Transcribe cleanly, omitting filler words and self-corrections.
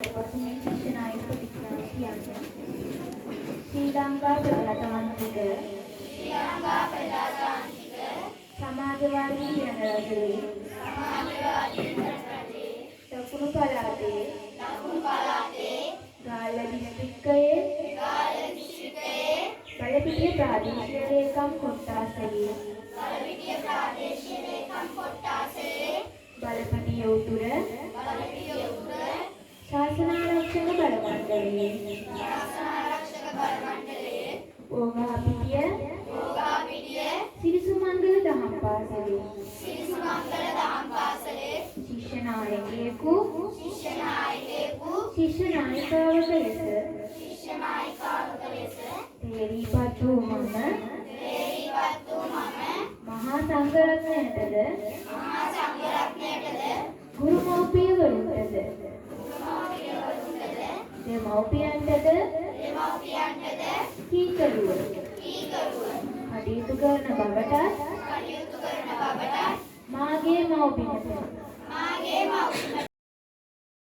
වශයෙන් ශිෂ්‍යනායක ප්‍රතික්‍රියා කියන්නේ ශ්‍රී ලංකා ප්‍රජාතාන්ත්‍රික සමාජවාදී ජනරජයේ දකුණු පළාතේ ගාල්ල දිස්ත්‍රික්කයේ බලපිටිය ප්‍රාදේශීය ලේකම් කොට්ටාසයේ බලපටිය උතුර ශාසනාරක්ෂක බලමණ්ඩලයේ ඕගාපිටිය සිරිසුමංගල දහම් පාසලේ ශිෂ්‍ය නායකයෙකු ශිෂ්‍ය නායිකාවක ලෙස තේරීපත් වූ මම මහා සංඝරත්නයටද ගුරු මව්පියවරුන්ටද දෙමව්පියන්ටද කීකරුව කටයුතු කරන බවටත් මාගේ මව්බිමට